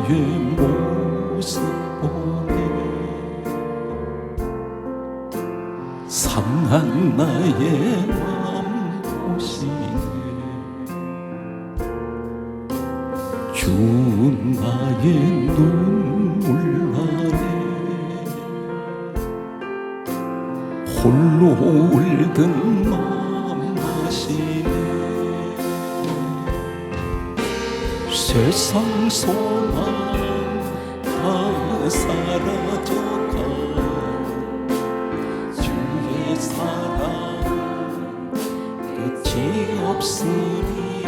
주의 모습 보네 상한 나의 마음 보시네 주 나의 눈물 아래 홀로 울던 마음 아시네 세상 소망 다 사라져가 주의 사랑 끝이 없으니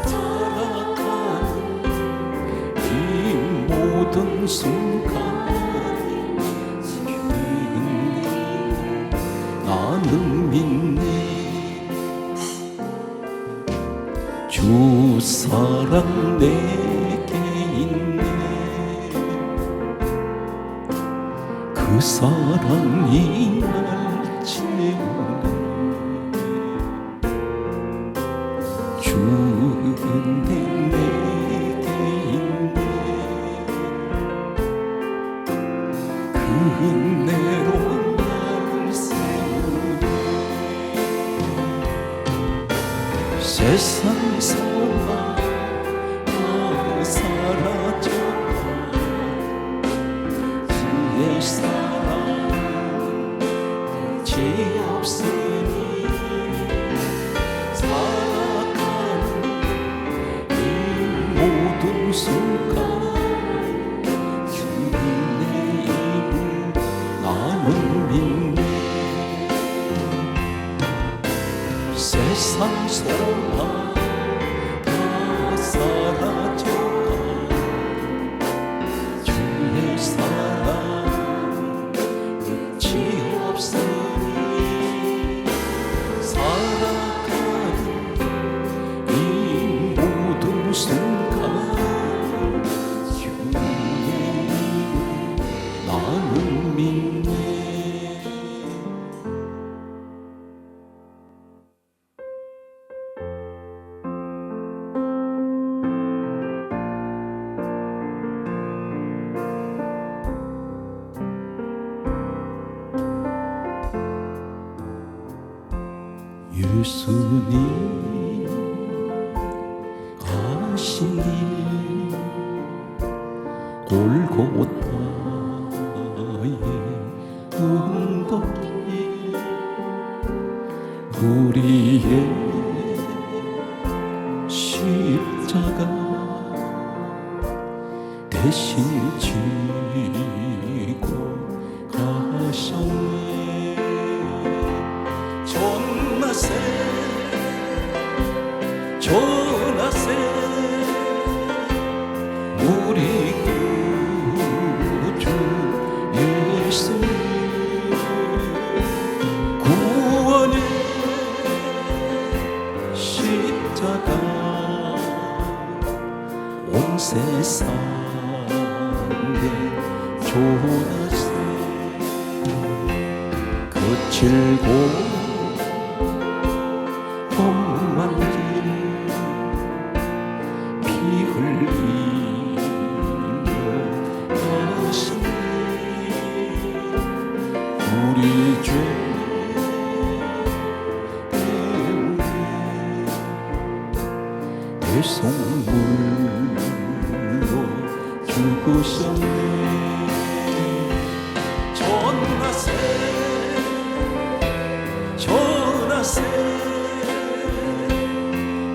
살아가는 이 모든 순간 나는 믿네 주 사랑 내게 있네 그 사랑이 날 채우네 주 은혜 내게 있네 그 은혜로 나를 세우네 세상 소망 다 사라져가 주의 사랑 끝이 없으니 살아가는 이 모든 순간 주님의 입을 나는 믿네 세상 소망 다 사라져가 주의 사랑 끝이 없으니 살아가는 이 모든 순간 주의 입을 나는 믿네 예수님 가신 길 골고타의 언덕길 우리의 십자가 대신 지고 가셨네 전하세 우리 구주 예수 구원의 십자가 온 세상에 전하세 거칠고 험한 길 피 흘리며 가시니 우리 주 때문에 대속물로 죽으셨네 전하세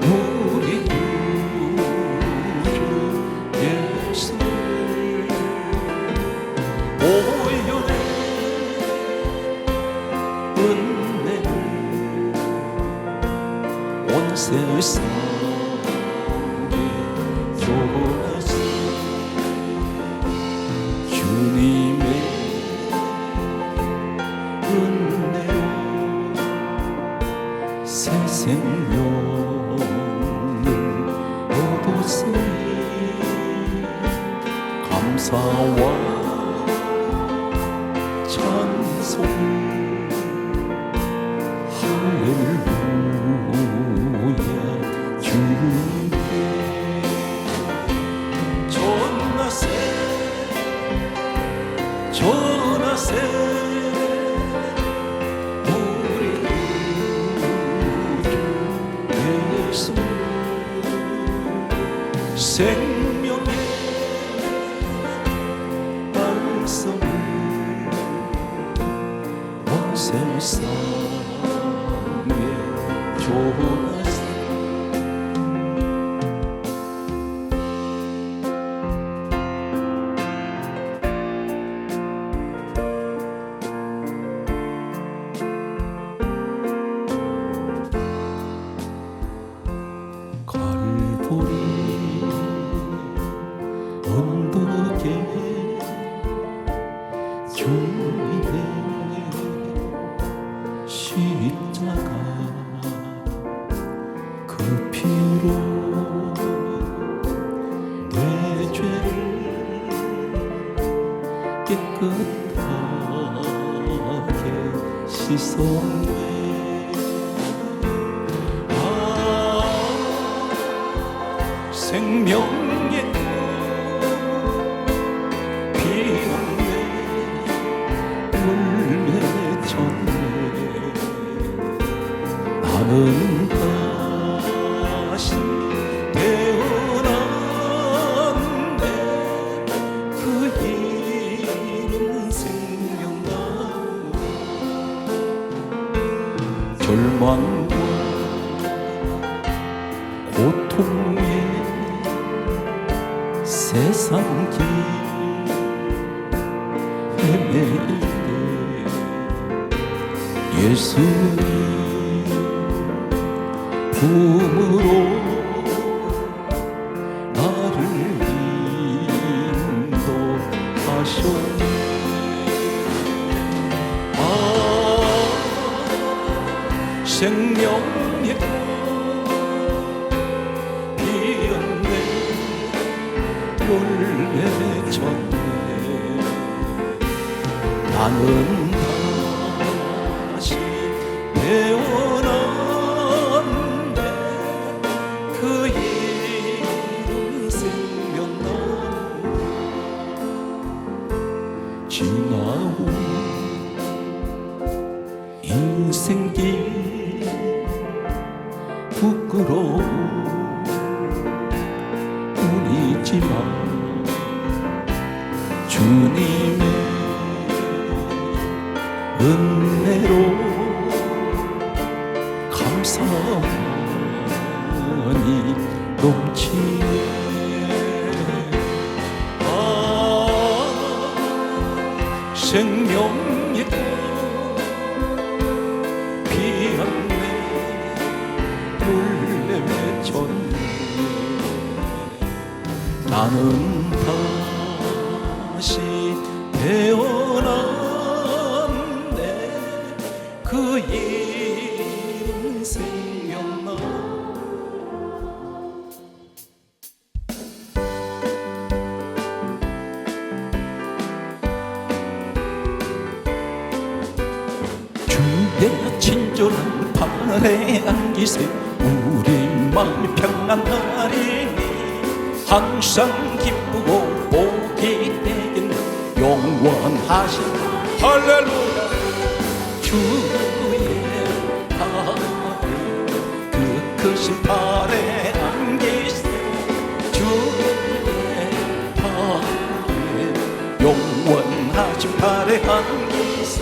우리 구주 예수 오연의 은혜를 온 세상에 전하시 주님의 은혜로 새 생명을 얻었으니 감사와 찬송 할렐루야 주님께 생명의 말씀을 온 세상에 전하세. 갈보리 언덕에 주님의 십자가 그 피로 내 죄를 깨끗하게 씻었네. 생명의 피었네. 물레쳤네. 나는 다시 태어났네. 그 이름 생명나무. 절망과 고통에 세상 길 헤매일 때 예수님 품으로 나를 인도하셨네. 생명의 피었네. 물레쳤네. 나는 다시 태어났네. 그 이름 생명나무. 지나온 인생길 부끄러운 뿐이지만 주님의 은혜로 감사하니 넘치네. 생명의 꽃 피었네. 물레쳤네. 나는 다시 태어났네. 그 이름 생명나무. 주의 친절한 팔에 안기세. 우리 마음이 평안하리니 항상 기쁘고 복이 되겠네. 영원하신 할렐루야. 주의 그 크신 팔에 안기세. 주의 팔에 영원하신 팔에 안기세.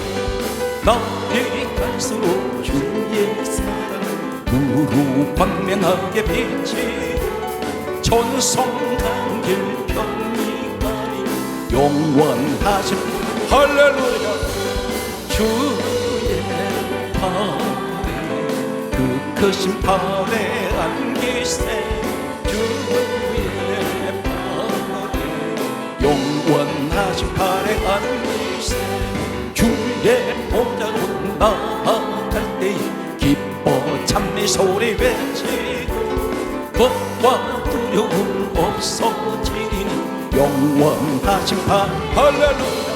나이 갈수록 주의 사랑 누루 광명하게 비치고 전성한 길 평이가니 영원하신 할렐루야. 주의 팔에 그 크신 팔에 안기세. 주의 팔에 영원하신 팔에 안기세. 주의 보좌로 나아갈 때에 기뻐 찬미 소리 외치고 겁과 두려움 없어지리니 영원하신 팔 할렐루야.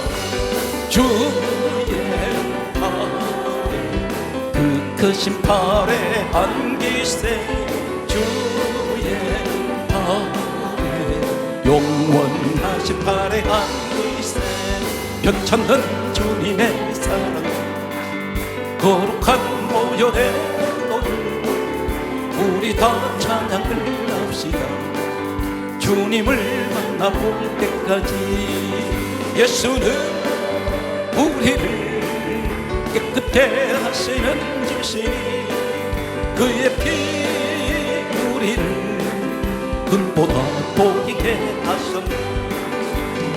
주의 팔에 그 크신 팔에 안기세. 주의 팔에 영원하신 팔에 안기세. 변찮는 주님의 사랑 거룩한 모여의 우리 다 찬양을 합시다. 주님을 만나볼 때까지 예수는 우리를 깨끗해 하시는 주시니 그의 피 우리를 눈보다 보이게 하셨네.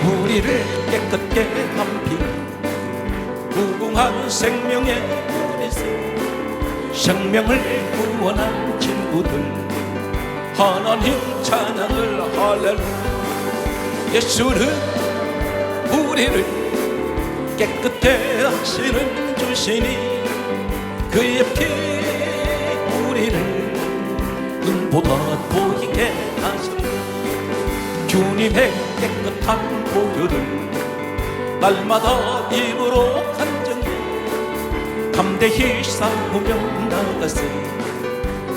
우리를 깨끗게 한 피 무궁한 생명의 그리스 생명을 구원한 친구들 하나님 찬양을 할렐루야. 예수는 우리를 깨끗해 하시는 주시니 그의 피 우리를 눈보다 보이게 하셨네. 주님의 깨끗한 보혈을 날마다 입으로 간증해 담대히 싸우며 나가세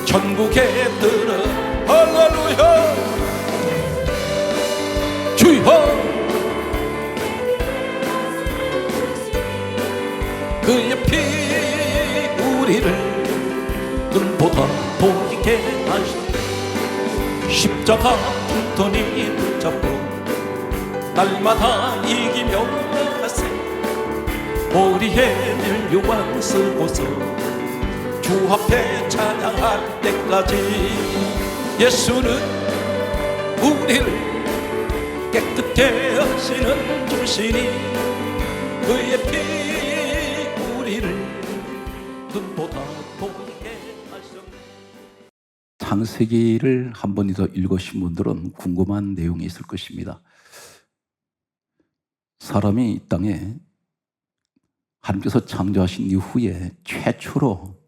천국에 들어 할렐루야. 주여 그의 피 우리를 눈보다 보이게 하시네. 십자가 튼튼히 붙잡고 날마다 이기며 나가세 머리에 멸류관 쓰고서 주 앞에 찬양할 때까지 예수는 우리를 깨끗게 하시는 주시니 그의 피 우리를 눈보다 보이게 하셨네. 창세기를 한 번이더 읽으신 분들은 궁금한 내용이 있을 것입니다. 사람이 이 땅에 하나님께서 창조하신 이후에 최초로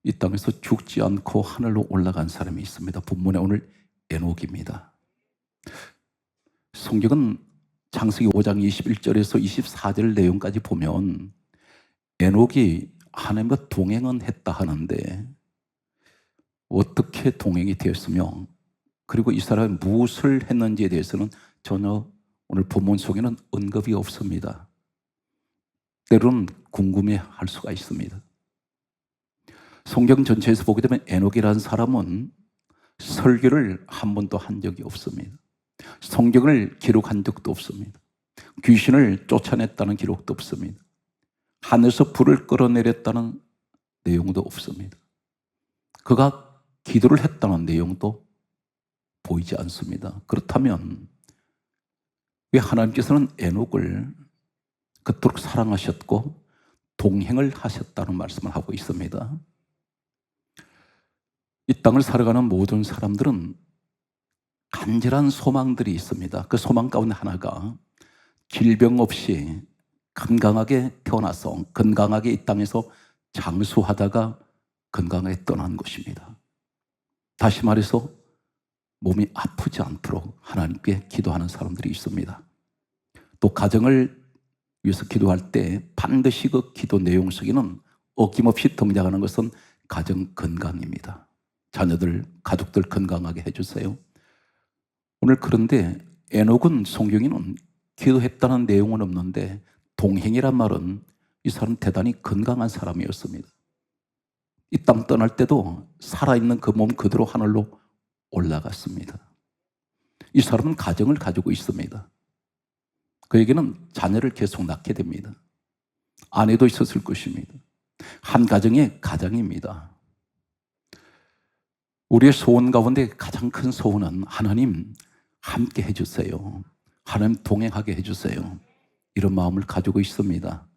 이 땅에서 죽지 않고 하늘로 올라간 사람이 있습니다. 본문에 오늘 에녹입니다. 성경은 창세기 5장 21절에서 24절 내용까지 보면 에녹이 하나님과 동행은 했다 하는데 어떻게 동행이 되었으며 그리고 이 사람이 무엇을 했는지에 대해서는 전혀 오늘 본문 속에는 언급이 없습니다. 때로는 궁금해할 수가 있습니다. 성경 전체에서 보게 되면 에녹이라는 사람은 설교를 한 번도 한 적이 없습니다. 성경을 기록한 적도 없습니다. 귀신을 쫓아냈다는 기록도 없습니다. 하늘에서 불을 끌어내렸다는 내용도 없습니다. 그가 기도를 했다는 내용도 보이지 않습니다. 그렇다면 왜 하나님께서는 에녹을 그토록 사랑하셨고 동행을 하셨다는 말씀을 하고 있습니다. 이 땅을 살아가는 모든 사람들은 간절한 소망들이 있습니다. 그 소망 가운데 하나가 질병 없이 건강하게 태어나서 건강하게 이 땅에서 장수하다가 건강하게 떠나는 것입니다. 다시 말해서 몸이 아프지 않도록 하나님께 기도하는 사람들이 있습니다. 또 가정을 위해서 기도할 때 반드시 그 기도 내용 속에는 어김없이 등장하는 것은 가정 건강입니다. 자녀들, 가족들 건강하게 해주세요. 오늘 그런데 에녹은 성경에는 기도했다는 내용은 없는데 동행이란 말은 이 사람은 대단히 건강한 사람이었습니다. 이 땅 떠날 때도 살아있는 그 몸 그대로 하늘로 올라갔습니다. 이 사람은 가정을 가지고 있습니다. 그에게는 자녀를 계속 낳게 됩니다. 아내도 있었을 것입니다. 한 가정의 가장입니다. 우리의 소원 가운데 가장 큰 소원은 하나님 함께 해주세요. 하나님 동행하게 해주세요. 이런 마음을 가지고 있습니다.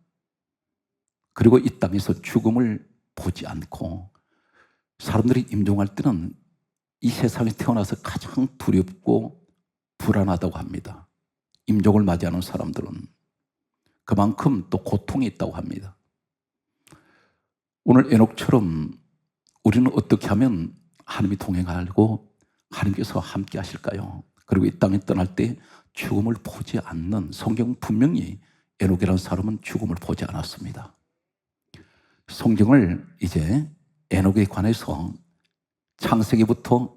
그리고 이 땅에서 죽음을 보지 않고 사람들이 임종할 때는 이 세상에 태어나서 가장 두렵고 불안하다고 합니다. 임종을 맞이하는 사람들은 그만큼 또 고통이 있다고 합니다. 오늘 에녹처럼 우리는 어떻게 하면 하나님이 동행하고 하나님께서 함께 하실까요? 그리고 이 땅에 떠날 때 죽음을 보지 않는, 성경 분명히 에녹이라는 사람은 죽음을 보지 않았습니다. 성경을 이제 에녹에 관해서 창세기부터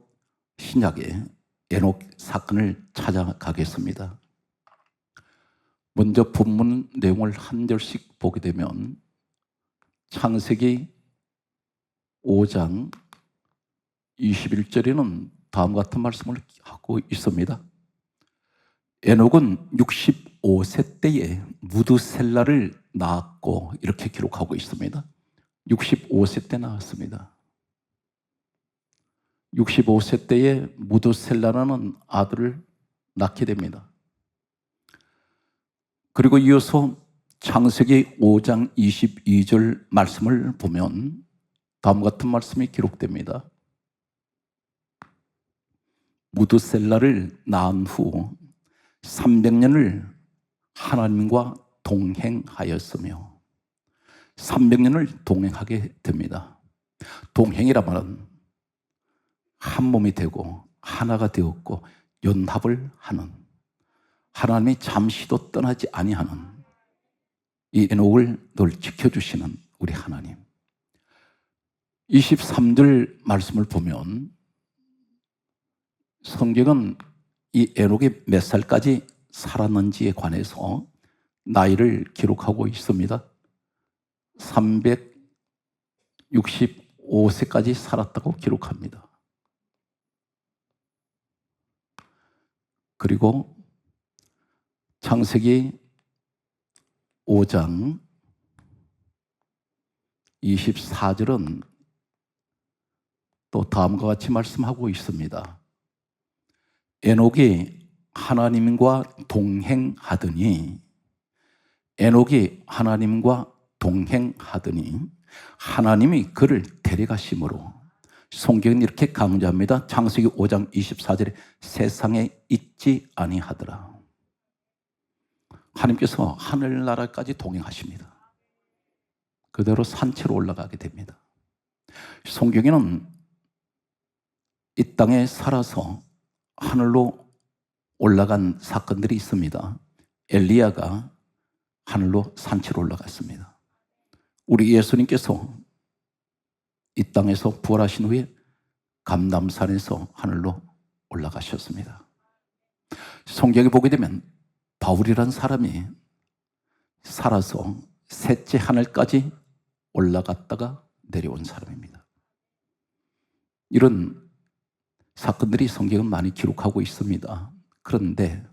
신약에 에녹 사건을 찾아가겠습니다. 먼저 본문 내용을 한 절씩 보게 되면 창세기 5장 21절에는 다음과 같은 말씀을 하고 있습니다. 에녹은 65세 때에 무드셀라를 낳았고 이렇게 기록하고 있습니다. 65세 때 낳았습니다. 65세 때에 무드셀라라는 아들을 낳게 됩니다. 그리고 이어서 창세기 5장 22절 말씀을 보면 다음과 같은 말씀이 기록됩니다. 무드셀라를 낳은 후 300년을 하나님과 동행하였으며 300년을 동행하게 됩니다. 동행이라 말은 한 몸이 되고 하나가 되었고 연합을 하는, 하나님이 잠시도 떠나지 아니하는 이 에녹을 늘 지켜주시는 우리 하나님. 23절 말씀을 보면 성경은 이 에녹이 몇 살까지 살았는지에 관해서 나이를 기록하고 있습니다. 365세까지 살았다고 기록합니다. 그리고 창세기 5장 24절은 또 다음과 같이 말씀하고 있습니다. 에녹이 하나님과 동행하더니 하나님이 그를 데려가심으로 성경은 이렇게 강조합니다. 창세기 5장 24절에 세상에 있지 아니하더라. 하나님께서 하늘나라까지 동행하십니다. 그대로 산채로 올라가게 됩니다. 성경에는 이 땅에 살아서 하늘로 올라간 사건들이 있습니다. 엘리야가 하늘로 산채로 올라갔습니다. 우리 예수님께서 이 땅에서 부활하신 후에 감람산에서 하늘로 올라가셨습니다. 성경에 보게 되면 바울이란 사람이 살아서 셋째 하늘까지 올라갔다가 내려온 사람입니다. 이런 사건들이 성경은 많이 기록하고 있습니다. 그런데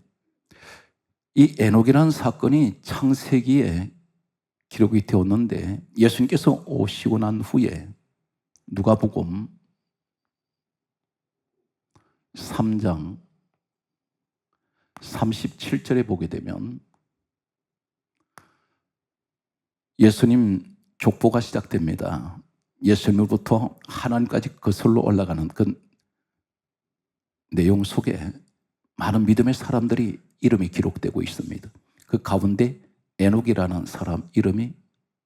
이 에녹이라는 사건이 창세기에 기록이 되었는데 예수님께서 오시고 난 후에 누가복음 3장 37절에 보게 되면 예수님 족보가 시작됩니다. 예수님으로부터 하나님까지 거슬러 올라가는 그 내용 속에 많은 믿음의 사람들이 이름이 기록되고 있습니다. 그 가운데 에녹이라는 사람 이름이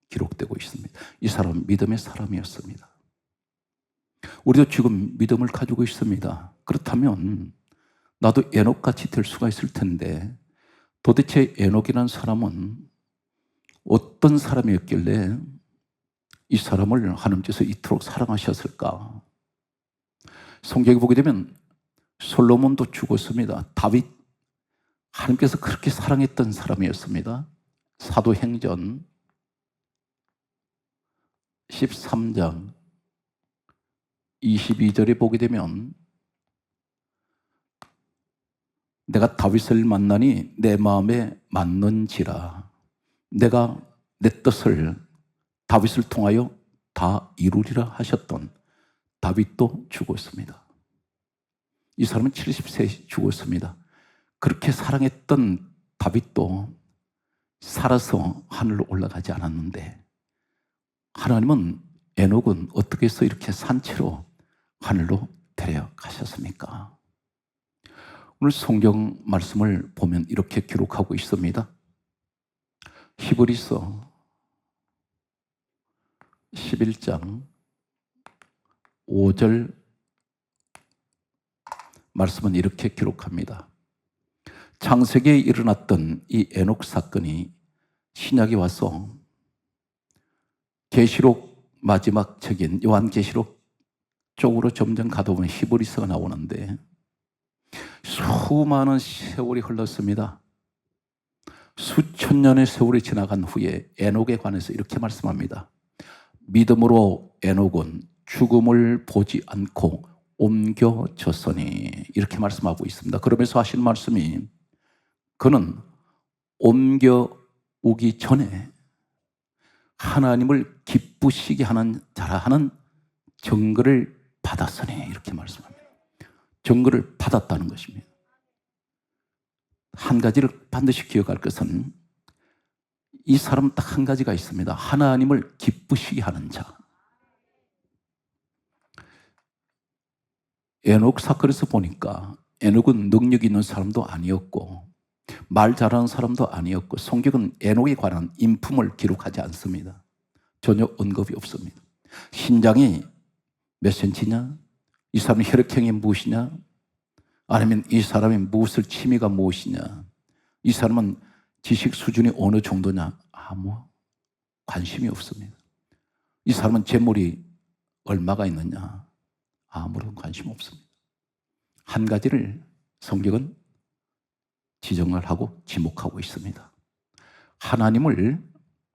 기록되고 있습니다. 이 사람은 믿음의 사람이었습니다. 우리도 지금 믿음을 가지고 있습니다. 그렇다면 나도 에녹같이 될 수가 있을 텐데 도대체 에녹이라는 사람은 어떤 사람이었길래 이 사람을 하나님께서 이토록 사랑하셨을까? 성경에 보게 되면 솔로몬도 죽었습니다. 다윗, 하나님께서 그렇게 사랑했던 사람이었습니다. 사도행전 13장 22절에 보게 되면 내가 다윗을 만나니 내 마음에 맞는지라 내가 내 뜻을 다윗을 통하여 다 이루리라 하셨던 다윗도 죽었습니다. 이 사람은 70세에 죽었습니다. 그렇게 사랑했던 다윗도 살아서 하늘로 올라가지 않았는데 하나님은 에녹은 어떻게 해서 이렇게 산채로 하늘로 데려가셨습니까? 오늘 성경 말씀을 보면 이렇게 기록하고 있습니다. 히브리서 11장 5절 말씀은 이렇게 기록합니다. 창세기에 일어났던 이 에녹 사건이 신약에 와서 계시록 마지막 책인 요한계시록 쪽으로 점점 가다 보면 히브리서가 나오는데 수많은 세월이 흘렀습니다. 수천 년의 세월이 지나간 후에 에녹에 관해서 이렇게 말씀합니다. 믿음으로 에녹은 죽음을 보지 않고 옮겨졌으니 이렇게 말씀하고 있습니다. 그러면서 하신 말씀이 그는 옮겨오기 전에 하나님을 기쁘시게 하는 자라 하는 증거를 받았으니 이렇게 말씀합니다. 증거를 받았다는 것입니다. 한 가지를 반드시 기억할 것은 이 사람은 딱 한 가지가 있습니다. 하나님을 기쁘시게 하는 자. 에녹 사건에서 보니까 에녹은 능력 있는 사람도 아니었고 말 잘하는 사람도 아니었고 성경은 에녹에 관한 인품을 기록하지 않습니다. 전혀 언급이 없습니다. 신장이 몇 센치냐? 이 사람은 혈액형이 무엇이냐? 아니면 이 사람이 무엇을 취미가 무엇이냐? 이 사람은 지식 수준이 어느 정도냐? 아무 관심이 없습니다. 이 사람은 재물이 얼마가 있느냐? 아무런 관심 없습니다. 한 가지를 성경은 지정을 하고 지목하고 있습니다. 하나님을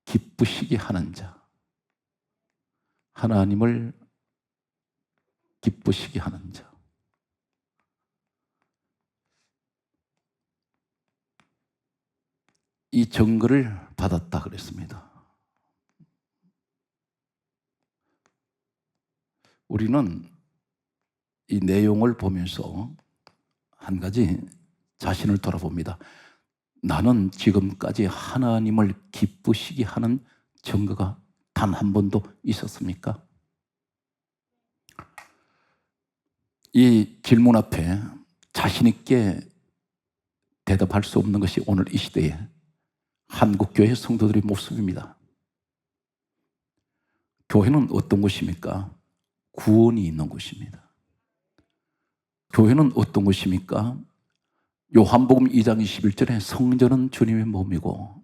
기쁘시게 하는 자. 하나님을 기쁘시게 하는 자. 이 증거를 받았다 그랬습니다. 우리는 이 내용을 보면서 한 가지 자신을 돌아봅니다. 나는 지금까지 하나님을 기쁘시게 하는 증거가 단 한 번도 있었습니까? 이 질문 앞에 자신 있게 대답할 수 없는 것이 오늘 이 시대에 한국교회 성도들의 모습입니다. 교회는 어떤 곳입니까? 구원이 있는 곳입니다. 교회는 어떤 곳입니까? 요한복음 2장 21절에 성전은 주님의 몸이고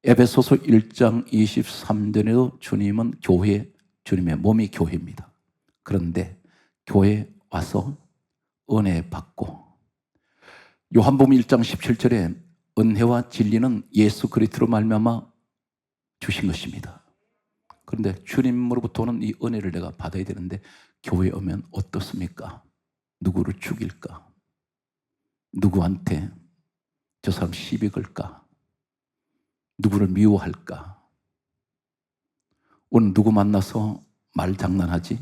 에베소서 1장 23절에도 주님은 교회, 주님의 몸이 교회입니다. 그런데 교회에 와서 은혜 받고 요한복음 1장 17절에 은혜와 진리는 예수 그리스도로 말미암아 주신 것입니다. 그런데 주님으로부터 오는 이 은혜를 내가 받아야 되는데 교회에 오면 어떻습니까? 누구를 죽일까? 누구한테 저 사람 시비 걸까? 누구를 미워할까? 오늘 누구 만나서 말 장난하지?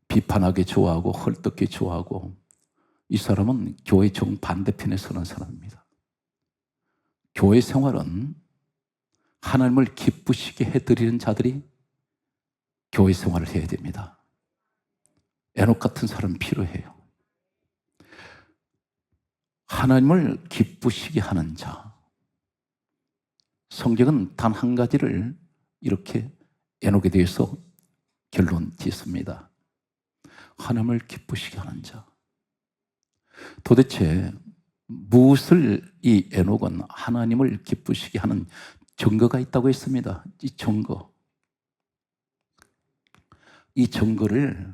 비판하기 좋아하고 헐떡기 좋아하고 이 사람은 교회 정반대편에 서는 사람입니다. 교회 생활은 하나님을 기쁘시게 해드리는 자들이 교회 생활을 해야 됩니다. 에녹 같은 사람 필요해요. 하나님을 기쁘시게 하는 자. 성경은 단 한 가지를 이렇게 에녹에 대해서 결론 짓습니다. 하나님을 기쁘시게 하는 자. 도대체 무엇을 이 에녹은 하나님을 기쁘시게 하는 증거가 있다고 했습니다. 이 증거. 이 증거를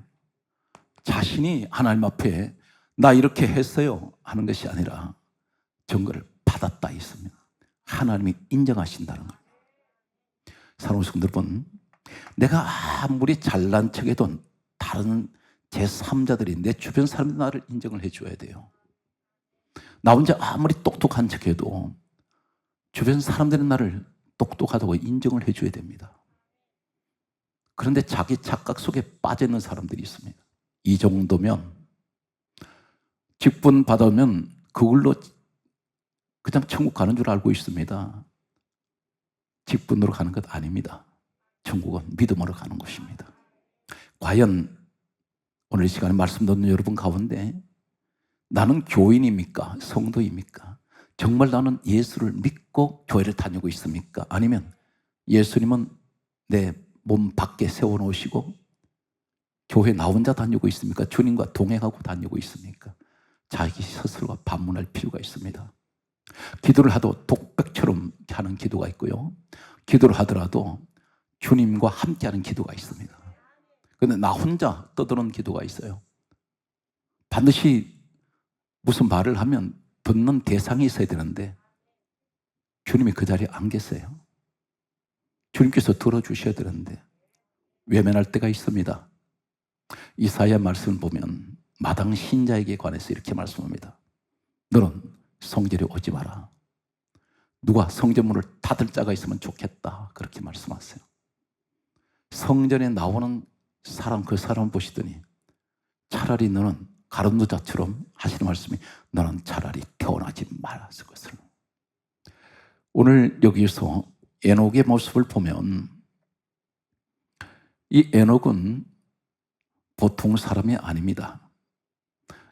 자신이 하나님 앞에 나 이렇게 했어요 하는 것이 아니라 증거를 받았다 했습니다. 하나님이 인정하신다는 거예요. 사랑하는 성도 여러분, 내가 아무리 잘난 척해도 다른 제3자들이 내 주변 사람들이 나를 인정을 해줘야 돼요. 나 혼자 아무리 똑똑한 척해도 주변 사람들은 나를 똑똑하다고 인정을 해줘야 됩니다. 그런데 자기 착각 속에 빠져 있는 사람들이 있습니다. 이 정도면 직분 받으면 그걸로 그냥 천국 가는 줄 알고 있습니다. 직분으로 가는 것 아닙니다. 천국은 믿음으로 가는 것입니다. 과연 오늘 이 시간에 말씀 듣는 여러분 가운데 나는 교인입니까? 성도입니까? 정말 나는 예수를 믿고 교회를 다니고 있습니까? 아니면 예수님은 내 몸 밖에 세워놓으시고 교회 나 혼자 다니고 있습니까? 주님과 동행하고 다니고 있습니까? 자기 스스로가 반문할 필요가 있습니다. 기도를 하도 독백처럼 하는 기도가 있고요. 기도를 하더라도 주님과 함께하는 기도가 있습니다. 그런데 나 혼자 떠드는 기도가 있어요. 반드시 무슨 말을 하면 듣는 대상이 있어야 되는데 주님이 그 자리에 안 계세요. 주님께서 들어주셔야 되는데 외면할 때가 있습니다. 이사야 말씀을 보면 마당 신자에게 관해서 이렇게 말씀합니다. 너는 성전에 오지 마라. 누가 성전문을 닫을 자가 있으면 좋겠다. 그렇게 말씀하세요. 성전에 나오는 사람, 그 사람 보시더니 차라리 너는 가룟노자처럼 하시는 말씀이 너는 차라리 태어나지 말았을 것을. 오늘 여기서 에녹의 모습을 보면 이 에녹은 보통 사람이 아닙니다.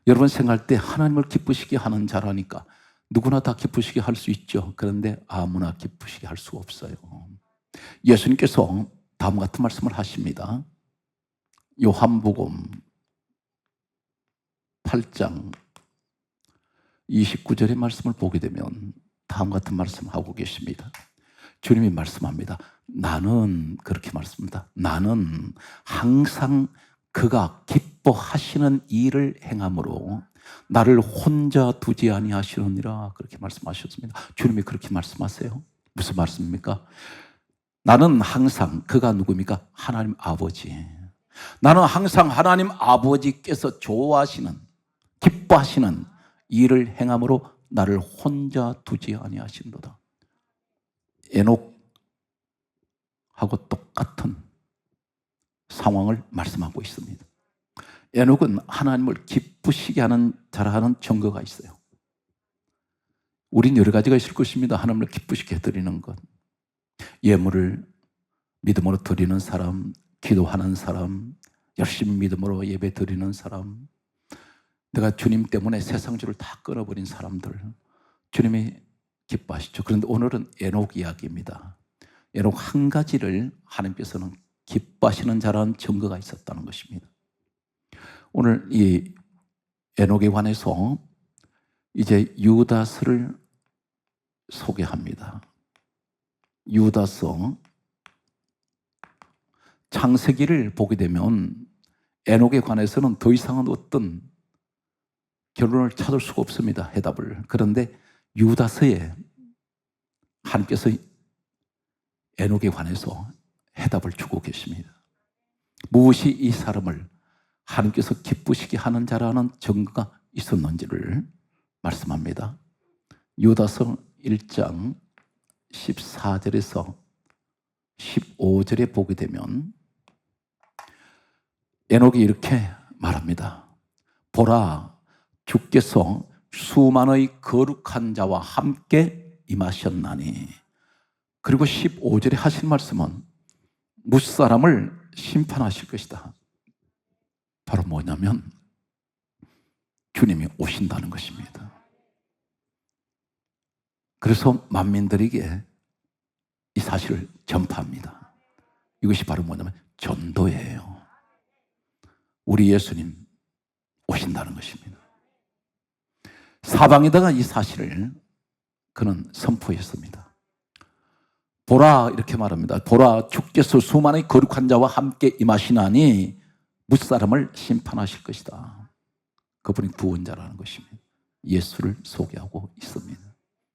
여러분 생각할 때 하나님을 기쁘시게 하는 자라니까 누구나 다 기쁘시게 할 수 있죠. 그런데 아무나 기쁘시게 할 수 없어요. 예수님께서 다음 같은 말씀을 하십니다. 요한복음 8장 29절의 말씀을 보게 되면 다음 같은 말씀하고 계십니다. 주님이 말씀합니다. 나는 그렇게 말씀합니다. 나는 항상 그가 기뻐하시는 일을 행함으로 나를 혼자 두지 아니하시느니라 그렇게 말씀하셨습니다. 주님이 그렇게 말씀하세요. 무슨 말씀입니까? 나는 항상 그가 누구입니까? 하나님 아버지. 나는 항상 하나님 아버지께서 좋아하시는 기뻐하시는 일을 행함으로 나를 혼자 두지 아니하신도다. 에녹하고 똑같은 상황을 말씀하고 있습니다. 에녹은 하나님을 기쁘시게 하는 자라는 증거가 있어요. 우린 여러 가지가 있을 것입니다. 하나님을 기쁘시게 해드리는 것. 예물을 믿음으로 드리는 사람, 기도하는 사람, 열심히 믿음으로 예배 드리는 사람, 내가 주님 때문에 세상주를 다 끊어버린 사람들, 주님이 기뻐하시죠. 그런데 오늘은 에녹 이야기입니다. 에녹 한 가지를 하나님께서는 기뻐하시는 자라는 증거가 있었다는 것입니다. 오늘 이 에녹에 관해서 이제 유다서를 소개합니다. 유다서 창세기를 보게 되면 에녹에 관해서는 더 이상은 어떤 결론을 찾을 수가 없습니다. 해답을. 그런데 유다서에 하나님께서 에녹에 관해서 해답을 주고 계십니다. 무엇이 이 사람을 하나님께서 기쁘시게 하는 자라는 증거가 있었는지를 말씀합니다. 유다서 1장 14절에서 15절에 보게 되면 에녹이 이렇게 말합니다. 보라, 주께서 수만의 거룩한 자와 함께 임하셨나니. 그리고 15절에 하신 말씀은 무사람을 심판하실 것이다. 바로 뭐냐면 주님이 오신다는 것입니다. 그래서 만민들에게 이 사실을 전파합니다. 이것이 바로 뭐냐면 전도예요. 우리 예수님 오신다는 것입니다. 사방에다가 이 사실을 그는 선포했습니다. 보라, 이렇게 말합니다. 보라, 주께서 수많은 거룩한 자와 함께 임하시나니 무사람을 심판하실 것이다. 그분이 구원자라는 것입니다. 예수를 소개하고 있습니다.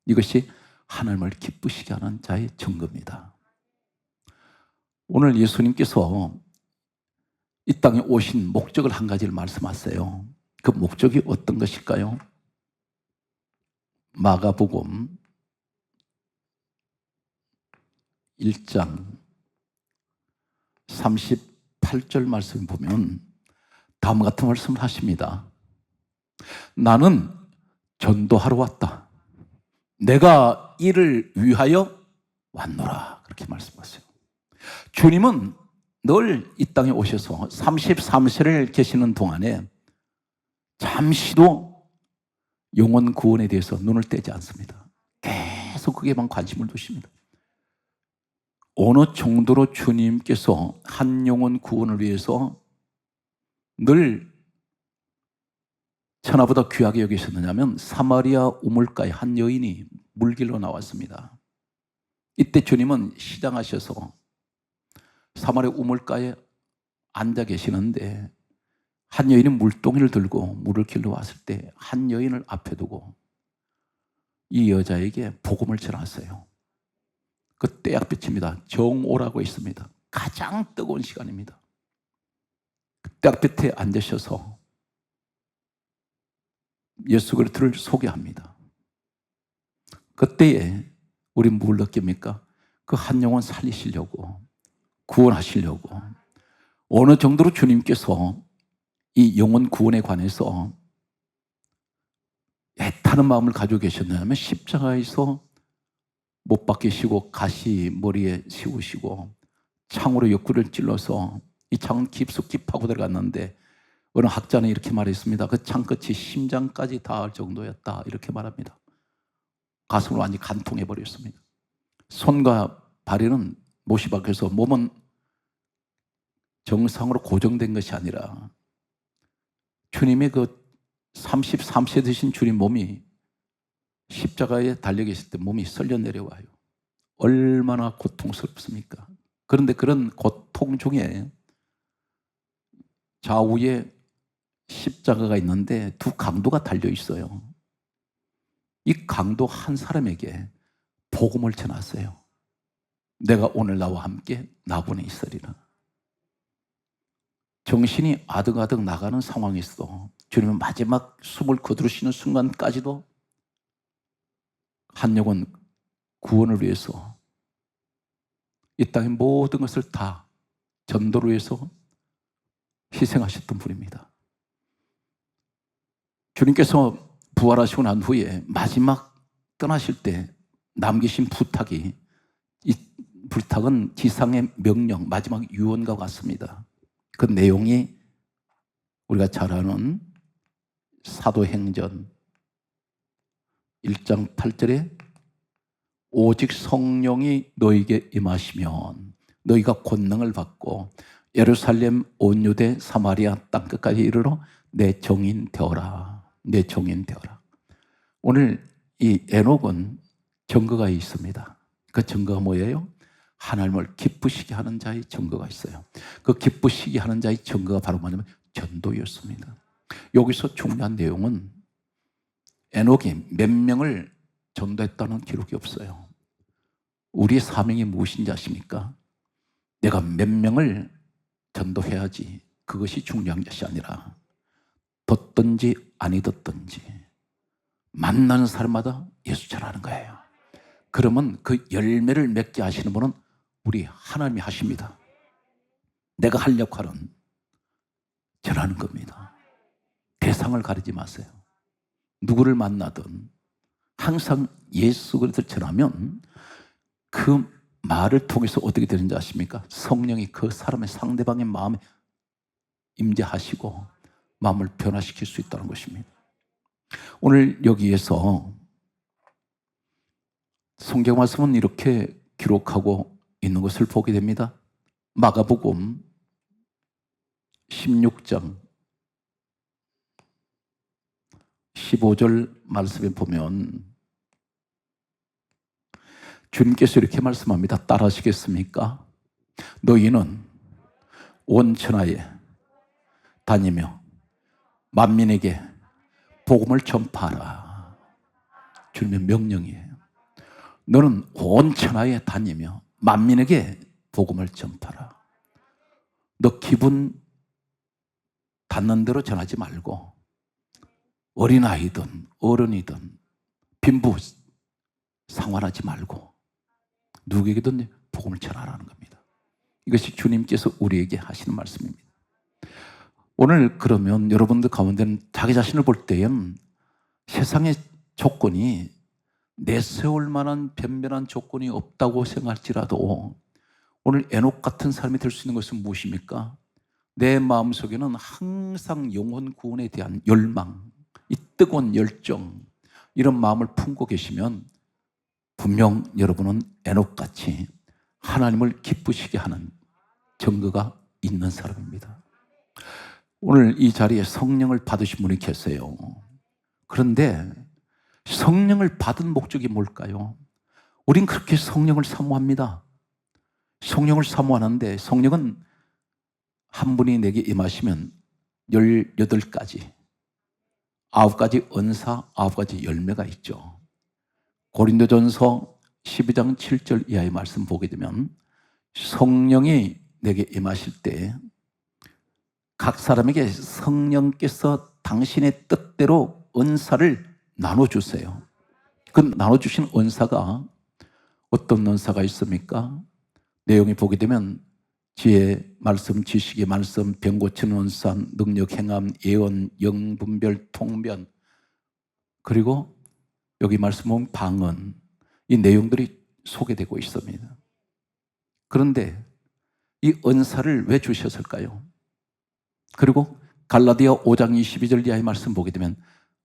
이것이 하나님을 기쁘시게 하는 자의 증거입니다. 오늘 예수님께서 이 땅에 오신 목적을 한 가지를 말씀하세요. 그 목적이 어떤 것일까요? 마가복음 1장 38절 말씀 보면 다음 같은 말씀을 하십니다. 나는 전도하러 왔다. 내가 이를 위하여 왔노라. 그렇게 말씀하세요. 주님은 늘 이 땅에 오셔서 33세를 계시는 동안에 잠시도 영혼 구원에 대해서 눈을 떼지 않습니다. 계속 그게만 관심을 두십니다. 어느 정도로 주님께서 한 영혼 구원을 위해서 늘 천하보다 귀하게 여기셨느냐면 사마리아 우물가에 한 여인이 물길로 나왔습니다. 이때 주님은 시장하셔서 사마리아 우물가에 앉아 계시는데 한 여인이 물동이를 들고 물을 길러 왔을 때 한 여인을 앞에 두고 이 여자에게 복음을 전하세요. 그 때약볕입니다. 정오라고 있습니다. 가장 뜨거운 시간입니다. 그 때약볕에 앉으셔서 예수 그리스도를 소개합니다. 그때에 우리 뭘 느낍니까? 그 한 영혼 살리시려고, 구원하시려고 어느 정도로 주님께서 이 영혼 구원에 관해서 애타는 마음을 가지고 계셨냐면 십자가에서 못 박히시고 가시 머리에 씌우시고 창으로 옆구리를 찔러서 이 창은 깊숙이 파고 들어갔는데 어느 학자는 이렇게 말했습니다. 그 창끝이 심장까지 닿을 정도였다 이렇게 말합니다. 가슴을 완전히 간통해 버렸습니다. 손과 발에는 못이 박혀서 몸은 정상으로 고정된 것이 아니라 주님의 그 33세 되신 주님 몸이 십자가에 달려 계실 때 몸이 썰려 내려와요. 얼마나 고통스럽습니까? 그런데 그런 고통 중에 좌우에 십자가가 있는데 두 강도가 달려 있어요. 이 강도 한 사람에게 복음을 전하세요. 내가 오늘 나와 함께 나군에 있으리라. 정신이 아득아득 나가는 상황에서도 주님은 마지막 숨을 거두시는 순간까지도 한 영혼 구원을 위해서 이 땅의 모든 것을 다 전도를 위해서 희생하셨던 분입니다. 주님께서 부활하시고 난 후에 마지막 떠나실 때 남기신 부탁이, 이 부탁은 지상의 명령, 마지막 유언과 같습니다. 그 내용이 우리가 잘 아는 사도행전 1장 8절에 오직 성령이 너에게 임하시면 너희가 권능을 받고 예루살렘 온 유대 사마리아 땅끝까지 이르러 내 종인 되어라. 내 종인 되어라. 오늘 이 에녹은 증거가 있습니다. 그 증거가 뭐예요? 하나님을 기쁘시게 하는 자의 증거가 있어요. 그 기쁘시게 하는 자의 증거가 바로 뭐냐면 전도였습니다. 여기서 중요한 내용은 에녹이 몇 명을 전도했다는 기록이 없어요. 우리의 사명이 무엇인지 아십니까? 내가 몇 명을 전도해야지 그것이 중요한 것이 아니라 듣든지 아니 듣든지 만나는 사람마다 예수 전하는 거예요. 그러면 그 열매를 맺게 하시는 분은 우리 하나님이 하십니다. 내가 할 역할은 전하는 겁니다. 대상을 가리지 마세요. 누구를 만나든 항상 예수 그리스도를 전하면 그 말을 통해서 어떻게 되는지 아십니까? 성령이 그 사람의 상대방의 마음에 임재하시고 마음을 변화시킬 수 있다는 것입니다. 오늘 여기에서 성경 말씀은 이렇게 기록하고 있는 것을 보게 됩니다. 마가복음 16장 15절 말씀에 보면 주님께서 이렇게 말씀합니다. 따라하시겠습니까? 너희는 온 천하에 다니며 만민에게 복음을 전파하라. 주님의 명령이에요. 너는 온 천하에 다니며 만민에게 복음을 전파하라. 너 기분 닿는 대로 전하지 말고 어린아이든 어른이든 빈부 상관하지 말고 누구에게든 복음을 전하라는 겁니다. 이것이 주님께서 우리에게 하시는 말씀입니다. 오늘 그러면 여러분들 가운데는 자기 자신을 볼 때엔 세상의 조건이 내세울 만한 변변한 조건이 없다고 생각할지라도 오늘 에녹 같은 사람이 될 수 있는 것은 무엇입니까? 내 마음속에는 항상 영혼 구원에 대한 열망, 이 뜨거운 열정, 이런 마음을 품고 계시면 분명 여러분은 에녹같이 하나님을 기쁘시게 하는 증거가 있는 사람입니다. 오늘 이 자리에 성령을 받으신 분이 계세요. 그런데 성령을 받은 목적이 뭘까요? 우린 그렇게 성령을 사모합니다. 성령을 사모하는데 성령은 한 분이 내게 임하시면 18가지, 9가지 은사, 9가지 열매가 있죠. 고린도전서 12장 7절 이하의 말씀 보게 되면 성령이 내게 임하실 때 각 사람에게 성령께서 당신의 뜻대로 은사를 나눠주세요. 그 나눠주신 은사가 어떤 은사가 있습니까? 내용이 보게 되면 지혜, 말씀, 지식의 말씀, 병 고치는 은사, 능력, 행함, 예언, 영분별, 통변, 그리고 여기 말씀 보면 방언, 이 내용들이 소개되고 있습니다. 그런데 이 은사를 왜 주셨을까요? 그리고 갈라디아 5장 22절 이하의 말씀 보게 되면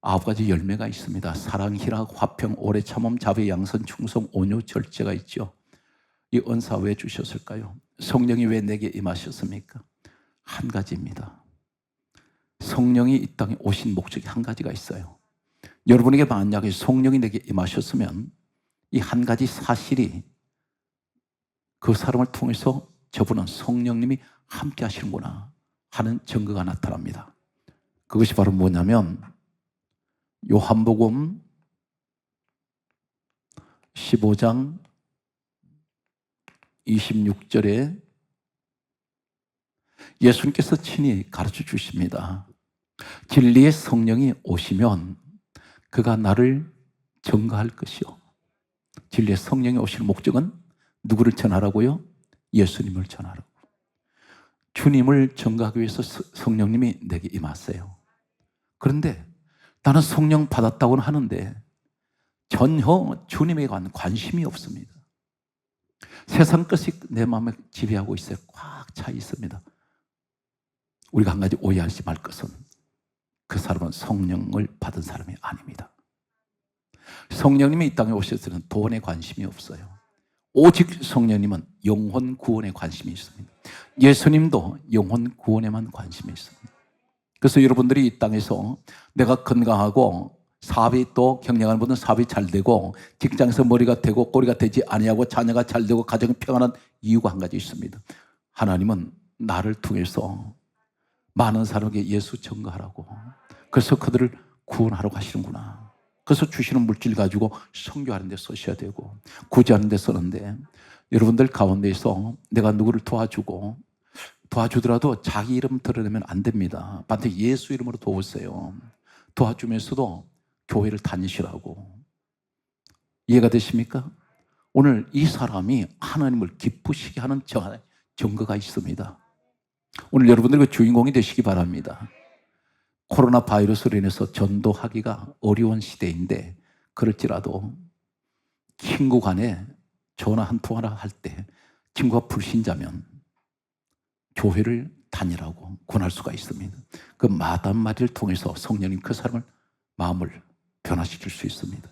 9가지 열매가 있습니다. 사랑, 희락, 화평, 오래 참음, 자비, 양선, 충성, 온유, 절제가 있죠. 이 은사 왜 주셨을까요? 성령이 왜 내게 임하셨습니까? 한 가지입니다. 성령이 이 땅에 오신 목적이 한 가지가 있어요. 여러분에게 만약에 성령이 내게 임하셨으면 이 한 가지 사실이 그 사람을 통해서 저분은 성령님이 함께 하시는구나 하는 증거가 나타납니다. 그것이 바로 뭐냐면 요한복음 15장 26절에 예수님께서 친히 가르쳐 주십니다. 진리의 성령이 오시면 그가 나를 증거할 것이요. 진리의 성령이 오실 목적은 누구를 전하라고요? 예수님을 전하라고. 주님을 증거하기 위해서 성령님이 내게 임하세요. 그런데 나는 성령 받았다고는 하는데 전혀 주님에 관심이 없습니다. 세상 것이 내 마음에 지배하고 있어요. 꽉 차 있습니다. 우리가 한 가지 오해하지 말 것은 그 사람은 성령을 받은 사람이 아닙니다. 성령님이 이 땅에 오셨을 때는 돈에 관심이 없어요. 오직 성령님은 영혼 구원에 관심이 있습니다. 예수님도 영혼 구원에만 관심이 있습니다. 그래서 여러분들이 이 땅에서 내가 건강하고 사업이 또 경영하는 분은 사업이 잘 되고 직장에서 머리가 되고 꼬리가 되지 아니하고 자녀가 잘 되고 가정이 평안한 이유가 한 가지 있습니다. 하나님은 나를 통해서 많은 사람에게 예수 증거하라고, 그래서 그들을 구원하라고 하시는구나. 그래서 주시는 물질 가지고 선교하는 데 쓰셔야 되고 구제하는 데 쓰는데, 여러분들 가운데서 내가 누구를 도와주더라도 자기 이름 드러내면 안 됩니다. 반드시 예수 이름으로 도우세요. 도와주면서도 교회를 다니시라고. 이해가 되십니까? 오늘 이 사람이 하나님을 기쁘시게 하는 증거가 있습니다. 오늘 여러분들 그 주인공이 되시기 바랍니다. 코로나 바이러스로 인해서 전도하기가 어려운 시대인데 그럴지라도 친구 간에 전화 한 통 하나 할 때 친구가 불신자면 교회를 다니라고 권할 수가 있습니다. 그 말 한마디를 통해서 성령님 그 사람을 마음을 변화시킬 수 있습니다.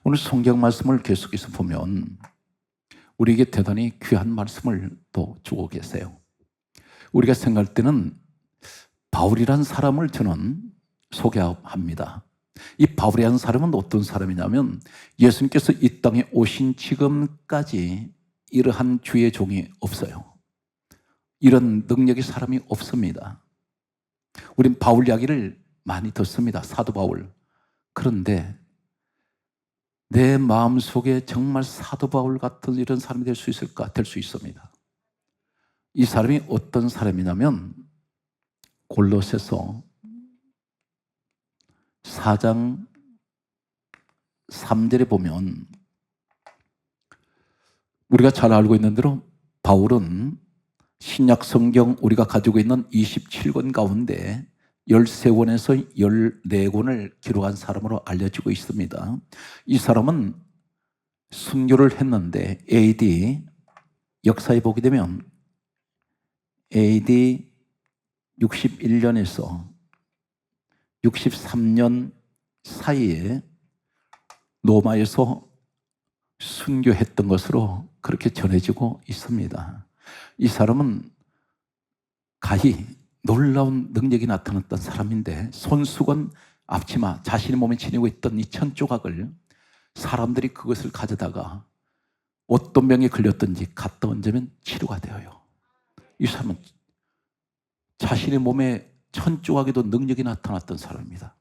오늘 성경 말씀을 계속해서 보면 우리에게 대단히 귀한 말씀을 또 주고 계세요. 우리가 생각할 때는 바울이라는 사람을 저는 소개합니다. 이 바울이라는 사람은 어떤 사람이냐면 예수님께서 이 땅에 오신 지금까지 이러한 주의 종이 없어요. 이런 능력의 사람이 없습니다. 우린 바울 이야기를 많이 듣습니다. 사도 바울. 그런데 내 마음속에 정말 사도 바울 같은 이런 사람이 될 수 있을까? 될 수 있습니다. 이 사람이 어떤 사람이냐면 골로새서 4장 3절에 보면 우리가 잘 알고 있는 대로 바울은 신약 성경 우리가 가지고 있는 27권 가운데 13권에서 14권을 기록한 사람으로 알려지고 있습니다. 이 사람은 순교를 했는데 AD 역사에 보게 되면 AD 61년에서 63년 사이에 로마에서 순교했던 것으로 그렇게 전해지고 있습니다. 이 사람은 가히 놀라운 능력이 나타났던 사람인데 손수건 앞치마 자신의 몸에 지니고 있던 이 천조각을 사람들이 그것을 가져다가 어떤 병에 걸렸든지 갖다 얹으면 치료가 되어요. 이 사람은 자신의 몸에 천조각에도 능력이 나타났던 사람입니다.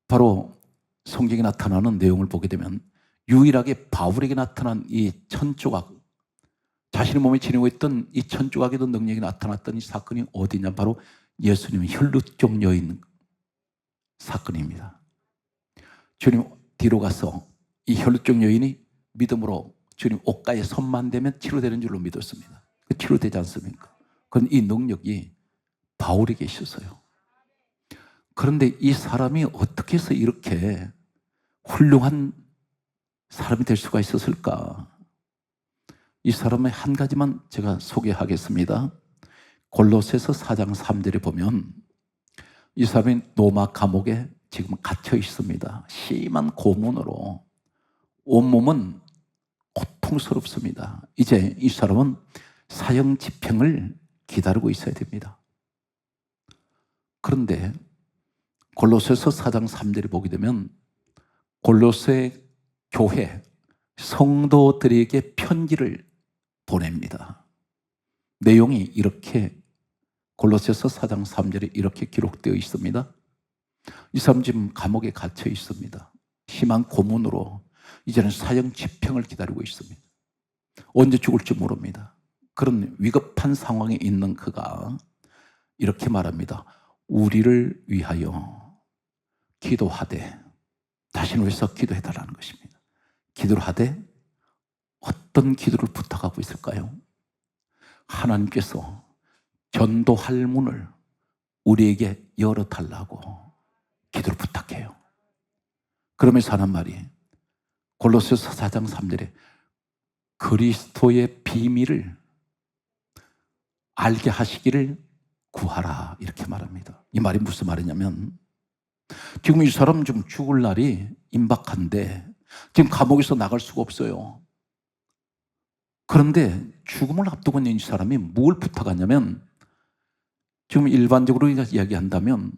바로 성경에 나타나는 내용을 보게 되면 유일하게 바울에게 나타난 이 천조각, 자신의 몸에 지니고 있던 이 천조각에도 능력이 나타났던 이 사건이 어디냐? 바로 예수님의 혈루증 여인 사건입니다. 주님 뒤로 가서 이 혈루증 여인이 믿음으로 주님 옷가에 손만 대면 치료되는 줄로 믿었습니다. 치료되지 않습니까? 그건 이 능력이 바울에게 있었어요. 그런데 이 사람이 어떻게 해서 이렇게 훌륭한 사람이 될 수가 있었을까? 이 사람의 한 가지만 제가 소개하겠습니다. 골로새서 4장 3절에 보면 이 사람이 로마 감옥에 지금 갇혀 있습니다. 심한 고문으로 온몸은 고통스럽습니다. 이제 이 사람은 사형 집행을 기다리고 있어야 됩니다. 그런데 골로새서 4장 3절에 보게 되면 골로새 교회 성도들에게 편지를 보냅니다. 내용이 이렇게 골로새서 4장 3절에 이렇게 기록되어 있습니다. 이 사람 지금 감옥에 갇혀 있습니다. 심한 고문으로 이제는 사형 집행을 기다리고 있습니다. 언제 죽을지 모릅니다. 그런 위급한 상황에 있는 그가 이렇게 말합니다. 우리를 위하여 기도하되, 자신을 위해서 기도해달라는 것입니다. 기도를 하되 어떤 기도를 부탁하고 있을까요? 하나님께서 전도할 문을 우리에게 열어달라고 기도를 부탁해요. 그러면서 하는 말이 골로새서 4장 3절에 그리스도의 비밀을 알게 하시기를 구하라 이렇게 말합니다. 이 말이 무슨 말이냐면 지금 이 사람 좀 죽을 날이 임박한데 지금 감옥에서 나갈 수가 없어요. 그런데 죽음을 앞두고 있는 이 사람이 뭘 부탁하냐면 지금 일반적으로 이야기한다면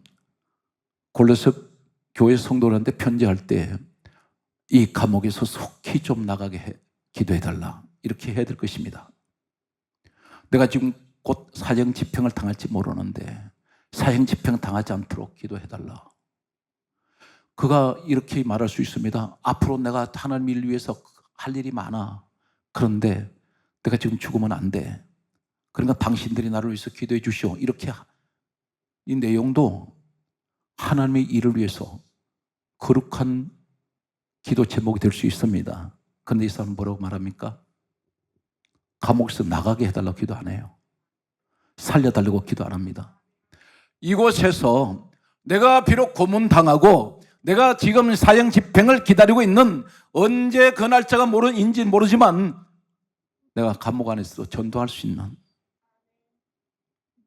골로새 교회 성도들한테 편지할 때 이 감옥에서 속히 좀 나가게 기도해달라 이렇게 해야 될 것입니다. 내가 지금 곧 사형 집행을 당할지 모르는데 사형 집행 당하지 않도록 기도해달라. 그가 이렇게 말할 수 있습니다. 앞으로 내가 하나님 일 위해서 할 일이 많아. 그런데 내가 지금 죽으면 안 돼. 그러니까 당신들이 나를 위해서 기도해 주시오. 이렇게 이 내용도 하나님의 일을 위해서 거룩한 기도 제목이 될 수 있습니다. 그런데 이 사람은 뭐라고 말합니까? 감옥에서 나가게 해달라고 기도 안 해요. 살려달라고 기도 안 합니다. 이곳에서 내가 비록 고문당하고 내가 지금 사형 집행을 기다리고 있는 언제 그 날짜가 인지는 모르지만 내가 감옥 안에서 전도할 수 있는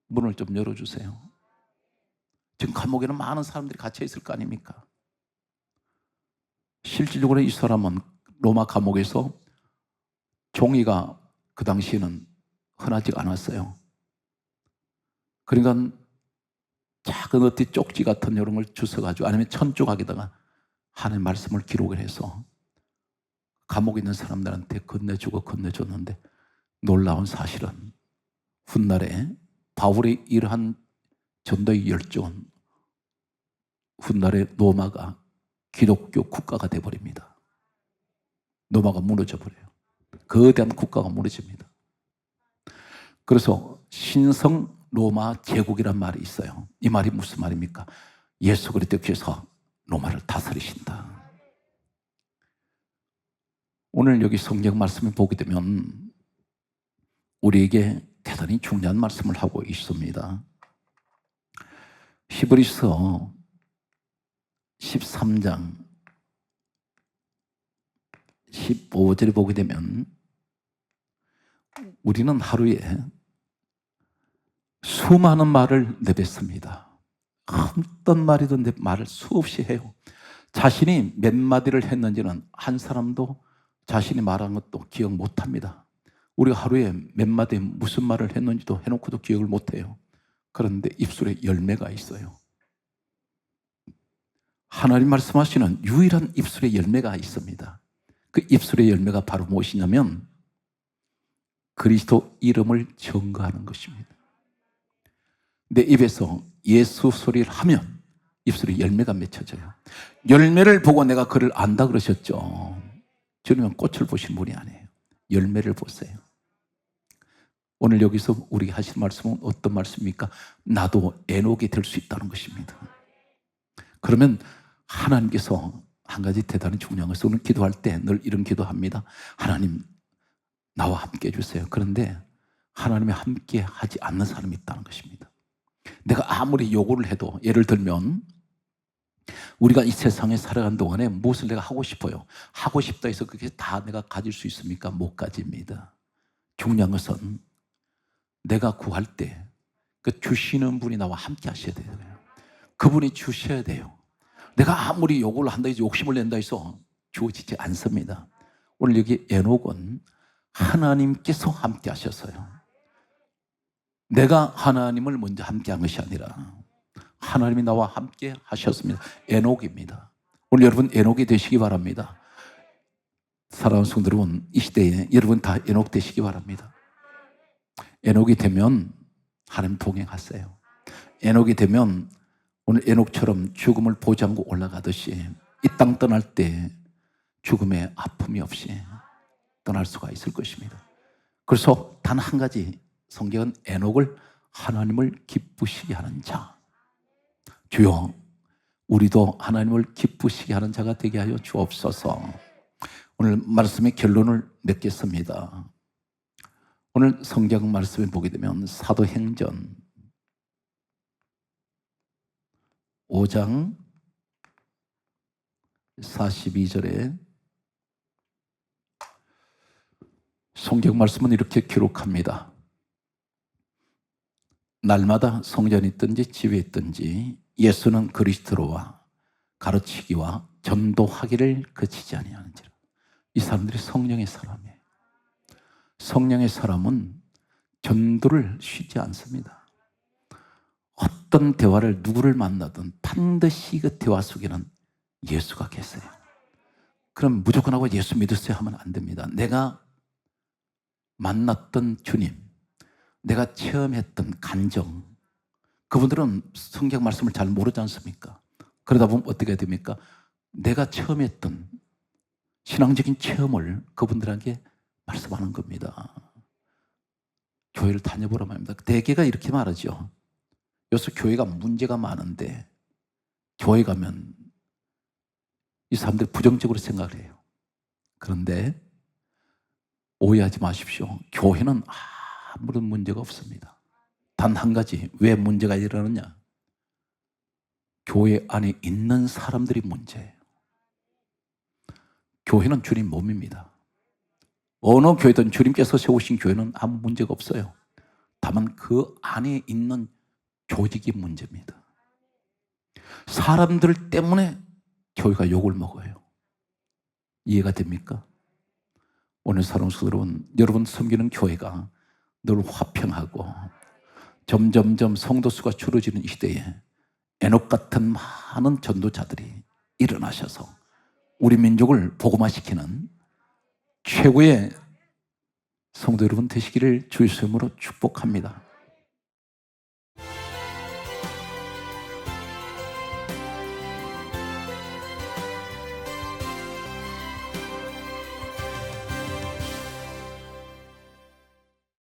문을 좀 열어주세요. 지금 감옥에는 많은 사람들이 갇혀 있을 거 아닙니까? 실질적으로 이 사람은 로마 감옥에서 종이가 그 당시에는 흔하지 않았어요. 그러니까 작은 어디 쪽지 같은 이런 걸 주워가지고 아니면 천조각에다가 하나님의 말씀을 기록을 해서 감옥에 있는 사람들한테 건네줬는데 놀라운 사실은 훗날에 바울의 이러한 전도의 열정은 훗날에 로마가 기독교 국가가 되어버립니다. 로마가 무너져버려요. 거대한 국가가 무너집니다. 그래서 신성 로마 제국이란 말이 있어요. 이 말이 무슨 말입니까? 예수 그리스도께서 로마를 다스리신다. 오늘 여기 성경 말씀을 보게 되면 우리에게 대단히 중요한 말씀을 하고 있습니다. 히브리서 13장 15절에 보게 되면 우리는 하루에 수많은 말을 내뱉습니다. 어떤 말이든 말을 수없이 해요. 자신이 몇 마디를 했는지는 한 사람도 자신이 말한 것도 기억 못합니다. 우리가 하루에 몇 마디 무슨 말을 했는지도 해놓고도 기억을 못해요. 그런데 입술에 열매가 있어요. 하나님 말씀하시는 유일한 입술에 열매가 있습니다. 그 입술의 열매가 바로 무엇이냐면 그리스도 이름을 증거하는 것입니다. 내 입에서 예수 소리를 하면 입술에 열매가 맺혀져요. 열매를 보고 내가 그를 안다 그러셨죠. 주님은 꽃을 보신 분이 아니에요. 열매를 보세요. 오늘 여기서 우리가 하실 말씀은 어떤 말씀입니까? 나도 에녹이 될 수 있다는 것입니다. 그러면 하나님께서 한 가지 대단히 중요한 것은 오늘 기도할 때 늘 이런 기도합니다. 하나님, 나와 함께 해주세요. 그런데 하나님이 함께 하지 않는 사람이 있다는 것입니다. 내가 아무리 요구를 해도, 예를 들면 우리가 이 세상에 살아가는 동안에 무엇을 내가 하고 싶어요. 하고 싶다 해서 그게 다 내가 가질 수 있습니까? 못 가집니다. 중요한 것은 내가 구할 때 그 주시는 분이 나와 함께 하셔야 돼요. 그분이 주셔야 돼요. 내가 아무리 요구를 한다 해서 욕심을 낸다 해서 주어지지 않습니다. 오늘 여기 에녹은 하나님께서 함께 하셔서요. 내가 하나님을 먼저 함께 한 것이 아니라 하나님이 나와 함께 하셨습니다. 에녹입니다. 오늘 여러분 에녹이 되시기 바랍니다. 사랑하는 성도 여러분, 이 시대에 여러분 다 에녹 되시기 바랍니다. 에녹이 되면 하나님 동행하세요. 에녹이 되면 오늘 에녹처럼 죽음을 보지 않고 올라가듯이 이 땅 떠날 때 죽음의 아픔이 없이 떠날 수가 있을 것입니다. 그래서 단 한 가지, 성경은 에녹을 하나님을 기쁘시게 하는 자. 주여, 우리도 하나님을 기쁘시게 하는 자가 되게 하여 주옵소서. 오늘 말씀의 결론을 맺겠습니다. 오늘 성경 말씀을 보게 되면 사도행전 5장 42절에 성경 말씀은 이렇게 기록합니다. 날마다 성전에 있든지 집에 있든지 예수는 그리스도로와 가르치기와 전도하기를 그치지 아니하는지라. 이 사람들이 성령의 사람이에요. 성령의 사람은 전도를 쉬지 않습니다. 어떤 대화를 누구를 만나든 반드시 그 대화 속에는 예수가 계세요. 그럼 무조건 하고 예수 믿으세요 하면 안 됩니다. 내가 만났던 주님, 내가 체험했던 간정, 그분들은 성경 말씀을 잘 모르지 않습니까? 그러다 보면 어떻게 됩니까? 내가 체험했던 신앙적인 체험을 그분들에게 말씀하는 겁니다. 교회를 다녀보라 말입니다. 대개가 이렇게 말하죠. 요새 교회가 문제가 많은데 교회 가면 이 사람들 부정적으로 생각을 해요. 그런데 오해하지 마십시오. 교회는 아무런 문제가 없습니다. 단 한 가지, 왜 문제가 일어나느냐? 교회 안에 있는 사람들이 문제예요. 교회는 주님 몸입니다. 어느 교회든 주님께서 세우신 교회는 아무 문제가 없어요. 다만 그 안에 있는 조직이 문제입니다. 사람들 때문에 교회가 욕을 먹어요. 이해가 됩니까? 오늘 사랑하는 성도 여러분 섬기는 교회가 늘 화평하고 점점점 성도 수가 줄어지는 이 시대에 에녹 같은 많은 전도자들이 일어나셔서 우리 민족을 복음화시키는 최고의 성도 여러분 되시기를 주의 이름으로 축복합니다.